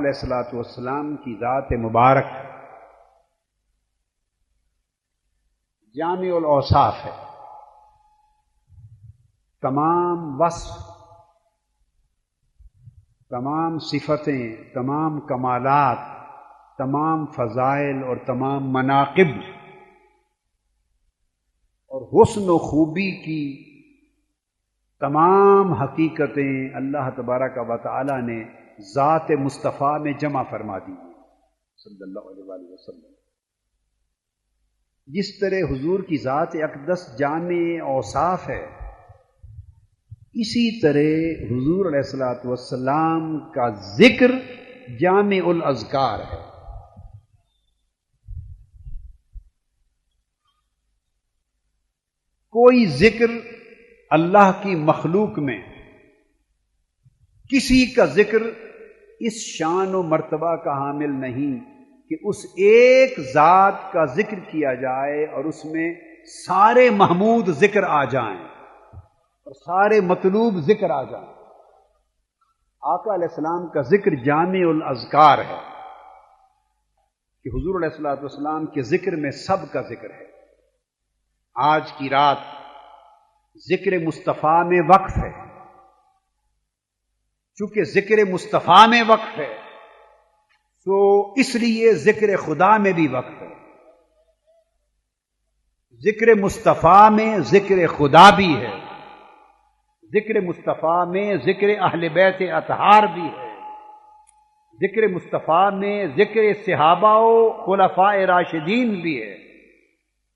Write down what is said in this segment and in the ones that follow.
علیہ الصلوۃ والسلام کی ذات مبارک جامع الاوصاف ہے. تمام وصف، تمام صفتیں، تمام کمالات، تمام فضائل اور تمام مناقب اور حسن و خوبی کی تمام حقیقتیں اللہ تبارک و تعالی نے ذات مصطفیٰ میں جمع فرما دی صلی اللہ علیہ وآلہ وسلم. جس طرح حضور کی ذات اقدس جامع اوصاف ہے، اسی طرح حضور علیہ الصلوۃ والسلام کا ذکر جامع الاذکار ہے. کوئی ذکر اللہ کی مخلوق میں کسی کا ذکر اس شان و مرتبہ کا حامل نہیں کہ اس ایک ذات کا ذکر کیا جائے اور اس میں سارے محمود ذکر آ جائیں اور سارے مطلوب ذکر آ جائیں. آقا علیہ السلام کا ذکر جامع الاذکار ہے کہ حضور علیہ الصلوۃ والسلام کے ذکر میں سب کا ذکر ہے. آج کی رات ذکر مصطفیٰ میں وقف ہے. چونکہ ذکر مصطفیٰ میں وقف ہے تو اس لیے ذکر خدا میں بھی وقف ہے. ذکر مصطفیٰ میں ذکر خدا بھی ہے، ذکر مصطفیٰ میں ذکر اہل بیت اطہار بھی ہے، ذکر مصطفیٰ میں ذکر صحابہ و خلفاء راشدین بھی ہے،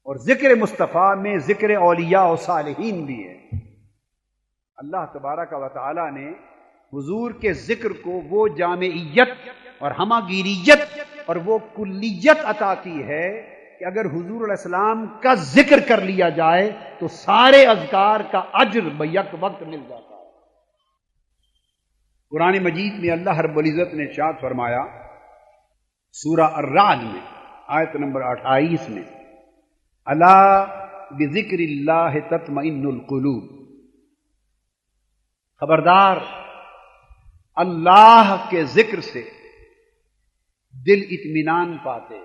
اور ذکر مصطفیٰ میں ذکر اولیاء و صالحین بھی ہے. اللہ تبارک و تعالی نے حضور کے ذکر کو وہ جامعیت اور ہماگیریت اور وہ کلیت عطا کی ہے کہ اگر حضور علیہ السلام کا ذکر کر لیا جائے تو سارے اذکار کا اجر بیک وقت مل جاتا ہے. قرآن مجید میں اللہ رب العزت نے ارشاد فرمایا سورہ الرعد میں آیت نمبر 28 میں، الا بذکر اللہ تطمئن القلوب، خبردار اللہ کے ذکر سے دل اطمینان پاتے.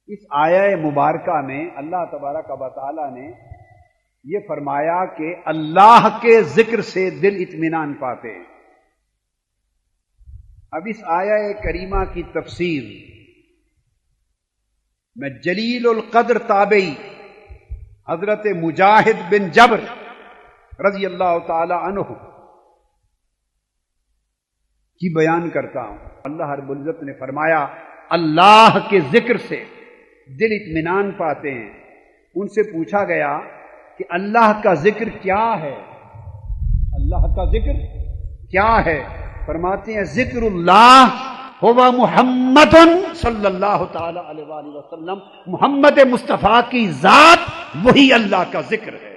اس آیہ مبارکہ میں اللہ تبارک و تعالی نے یہ فرمایا کہ اللہ کے ذکر سے دل اطمینان پاتے. اب اس آیہ کریمہ کی تفسیر میں جلیل القدر تابعی حضرت مجاہد بن جبر رضی اللہ تعالی عنہ کی بیان کرتا ہوں. اللہ رب العزت نے فرمایا اللہ کے ذکر سے دل اطمینان پاتے ہیں. ان سے پوچھا گیا کہ اللہ کا ذکر کیا ہے، اللہ کا ذکر کیا ہے؟ فرماتے ہیں ذکر اللہ ہوا محمد صلی اللہ تعالی علیہ وآلہ وسلم، محمد مصطفیٰ کی ذات وہی اللہ کا ذکر ہے.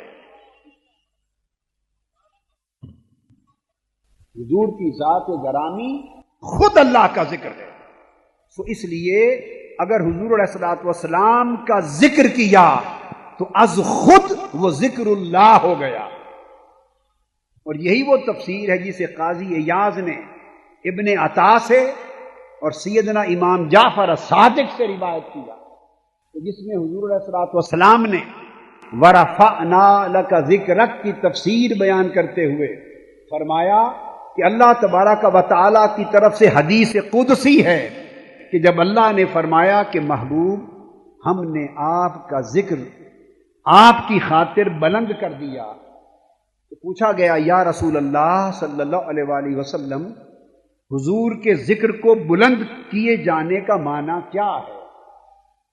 حضور کی ذات گرامی خود اللہ کا ذکر ہے. سو اس لیے اگر حضور علیہ الصلوۃ والسلام کا ذکر کیا تو از خود وہ ذکر اللہ ہو گیا. اور یہی وہ تفسیر ہے جسے قاضی ایاز نے ابن عطا سے اور سیدنا امام جعفر الصادق سے روایت کیا، جس میں حضور علیہ الصلوۃ والسلام نے ورفعنا لک ذکرک کی تفسیر بیان کرتے ہوئے فرمایا کہ اللہ تبارک و تعالی کی طرف سے حدیث قدسی ہے کہ جب اللہ نے فرمایا کہ محبوب ہم نے آپ کا ذکر آپ کی خاطر بلند کر دیا، تو پوچھا گیا یا رسول اللہ صلی اللہ علیہ وآلہ وسلم حضور کے ذکر کو بلند کیے جانے کا معنی کیا ہے؟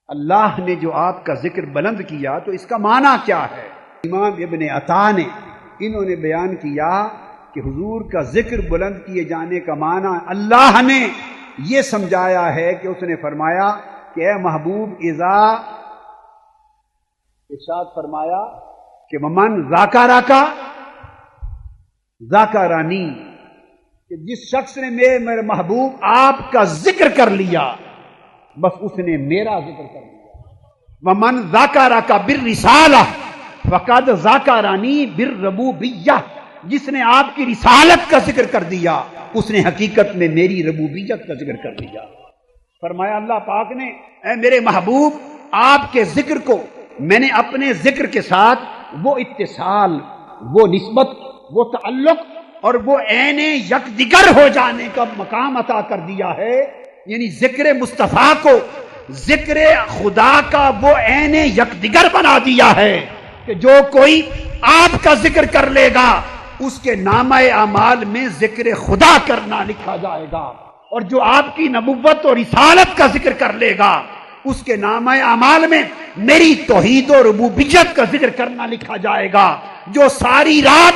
اللہ نے جو آپ کا ذکر بلند کیا تو اس کا معنی کیا ہے؟ امام ابن عطا نے انہوں نے بیان کیا کہ حضور کا ذکر بلند کیے جانے کا معنی اللہ نے یہ سمجھایا ہے کہ اس نے فرمایا کہ اے محبوب اذا ارشاد فرمایا کہ ممن ذاکرکا ذاکرانی، کہ جس شخص نے میرے محبوب آپ کا ذکر کر لیا بس اس نے میرا ذکر کر لیا. ومن ذاکرکا بالرسالہ فقد ذاکرانی بالربوبیہ، جس نے آپ کی رسالت کا ذکر کر دیا اس نے حقیقت میں میری ربوبیت کا ذکر کر دیا۔ فرمایا اللہ پاک نے اے میرے محبوب آپ کے ذکر کو میں نے اپنے ذکر کے ساتھ وہ اتصال، وہ نسبت، وہ تعلق اور وہ عین یکدگر ہو جانے کا مقام عطا کر دیا ہے، یعنی ذکر مصطفیٰ کو ذکر خدا کا وہ عین یکدگر بنا دیا ہے کہ جو کوئی آپ کا ذکر کر لے گا اس کے نامہ اعمال میں ذکر خدا کرنا لکھا جائے گا، اور جو آپ کی نبوت اور رسالت کا ذکر کر لے گا اس کے نامہ اعمال میں میری توحید و ربوبیت کا ذکر کرنا لکھا جائے گا۔ جو ساری رات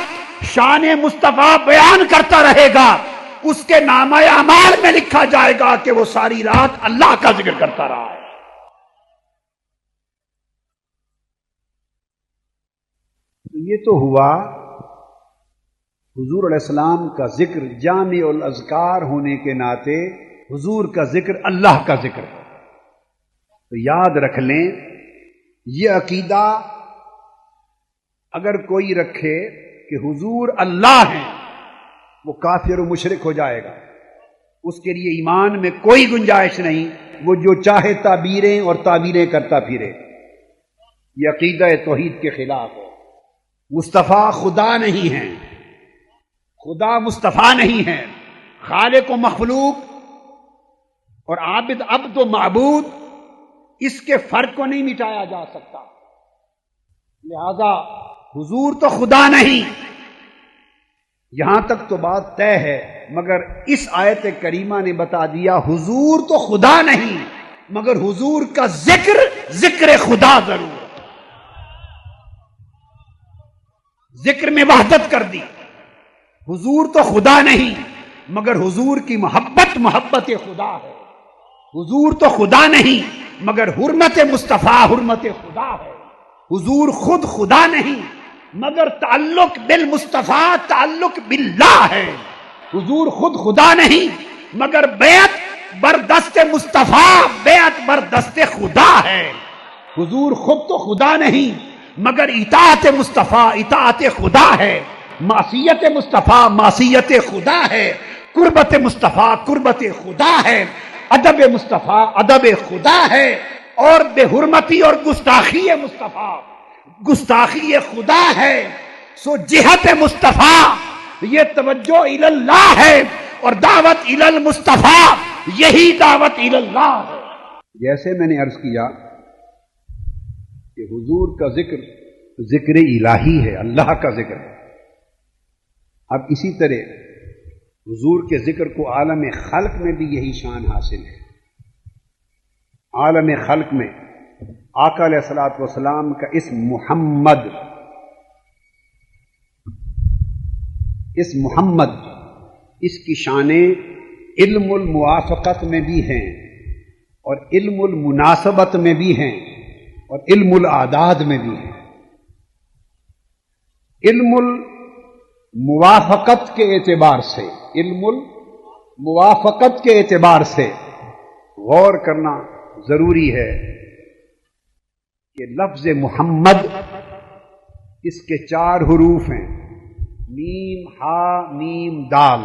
شان مصطفیٰ بیان کرتا رہے گا اس کے نامہ اعمال میں لکھا جائے گا کہ وہ ساری رات اللہ کا ذکر کرتا رہا ہے۔ یہ تو ہوا حضور علیہ السلام کا ذکر جامع الاذکار ہونے کے ناطے حضور کا ذکر اللہ کا ذکر ہے۔ تو یاد رکھ لیں یہ عقیدہ اگر کوئی رکھے کہ حضور اللہ ہیں وہ کافر و مشرک ہو جائے گا، اس کے لیے ایمان میں کوئی گنجائش نہیں، وہ جو چاہے تعبیریں اور تعبیریں کرتا پھرے، یہ عقیدہ توحید کے خلاف ہے۔ مصطفیٰ خدا نہیں ہیں، خدا مصطفیٰ نہیں ہے، خالق و مخلوق اور عابد عبد و معبود اس کے فرق کو نہیں مٹایا جا سکتا، لہذا حضور تو خدا نہیں، یہاں تک تو بات طے ہے، مگر اس آیت کریمہ نے بتا دیا حضور تو خدا نہیں مگر حضور کا ذکر خدا ضرور، ذکر میں وحدت کر دی۔ حضور تو خدا نہیں مگر حضور کی محبت خدا ہے، حضور تو خدا نہیں مگر حرمت مصطفیٰ حرمت خدا ہے، حضور خود خدا نہیں مگر تعلق بالمصطفیٰ تعلق باللہ ہے، حضور خود خدا نہیں مگر بیعت بردست مصطفیٰ بیعت بردست خدا ہے، حضور خود تو خدا نہیں مگر اطاعت مصطفیٰ اطاعت خدا ہے، معصیت مصطفیٰ معصیت خدا ہے، قربت مصطفیٰ قربت خدا ہے، ادب مصطفیٰ ادب خدا ہے، اور بے حرمتی اور گستاخی مصطفیٰ گستاخی خدا ہے۔ سو جہت مصطفیٰ یہ توجہ الی اللہ ہے اور دعوت الی المصطفیٰ یہی دعوت الی اللہ ہے۔ جیسے میں نے عرض کیا کہ حضور کا ذکر الہی ہے، اللہ کا ذکر ہے، اب اسی طرح حضور کے ذکر کو عالم خلق میں بھی یہی شان حاصل ہے۔ عالم خلق میں آقا علیہ الصلوۃ والسلام کا اسم محمد اس کی شانیں علم الموافقت میں بھی ہیں اور علم المناسبت میں بھی ہیں اور علم الاعداد میں بھی ہیں۔ علم موافقت کے اعتبار سے علم الموافقت کے اعتبار سے غور کرنا ضروری ہے کہ لفظ محمد اس کے 4 حروف ہیں، میم ہا میم دال،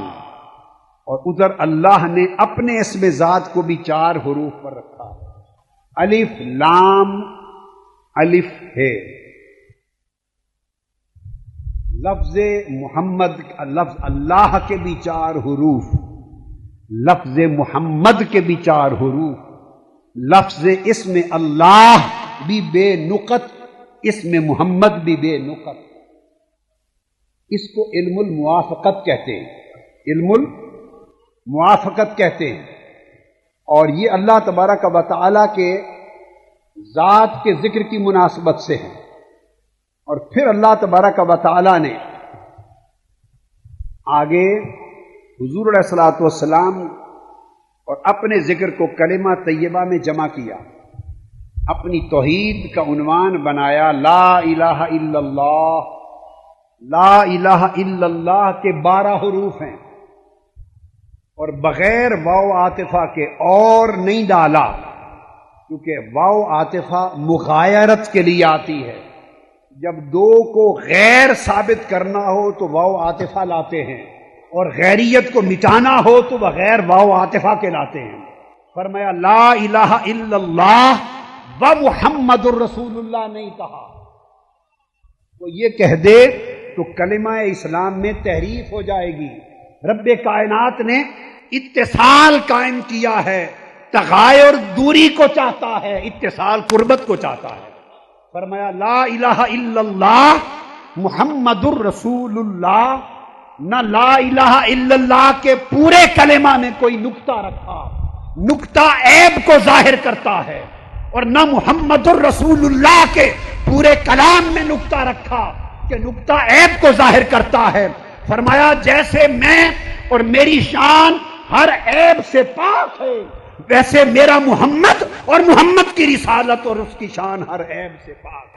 اور ادھر اللہ نے اپنے اسم ذات کو بھی 4 حروف پر رکھا ہے، الف لام الف ہے۔ لفظ محمد لفظ اللہ کے بھی 4 حروف، لفظ محمد کے بھی 4 حروف، لفظ اسم اللہ بھی بے نقط، اسم محمد بھی بے نقط، اس کو علم الموافقت کہتے ہیں، علم الموافقت کہتے ہیں، اور یہ اللہ تبارک و تعالی کے ذات کے ذکر کی مناسبت سے ہے۔ اور پھر اللہ تبارک و تعالی نے آگے حضور علیہ الصلوۃ والسلام اور اپنے ذکر کو کلمہ طیبہ میں جمع کیا، اپنی توحید کا عنوان بنایا، لا الہ الا اللہ۔ لا الہ الا اللہ کے 12 حروف ہیں اور بغیر واو عاطفہ کے اور نہیں ڈالا، کیونکہ واو عاطفہ مغایرت کے لیے آتی ہے، جب دو کو غیر ثابت کرنا ہو تو واو عاطفہ لاتے ہیں، اور غیریت کو مٹانا ہو تو بغیر واو عاطفہ کے لاتے ہیں۔ فرمایا لا الہ الا اللہ و محمد الرسول اللہ نہیں کہا، وہ یہ کہہ دے تو کلمہ اسلام میں تحریف ہو جائے گی۔ رب کائنات نے اتصال قائم کیا ہے، تغایر دوری کو چاہتا ہے، اتصال قربت کو چاہتا ہے۔ فرمایا لا الہ الا اللہ محمد الرسول اللہ، نہ لا الہ الا اللہ کے پورے کلمہ میں کوئی نکتہ رکھا، نکتہ عیب کو ظاہر کرتا ہے، اور نہ محمد الرسول اللہ کے پورے کلام میں نکتہ رکھا کہ نکتہ عیب کو ظاہر کرتا ہے۔ فرمایا جیسے میں اور میری شان ہر عیب سے پاک ہے، ویسے میرا محمد اور محمد کی رسالت اور اس کی شان ہر عیب سے پاک ہے۔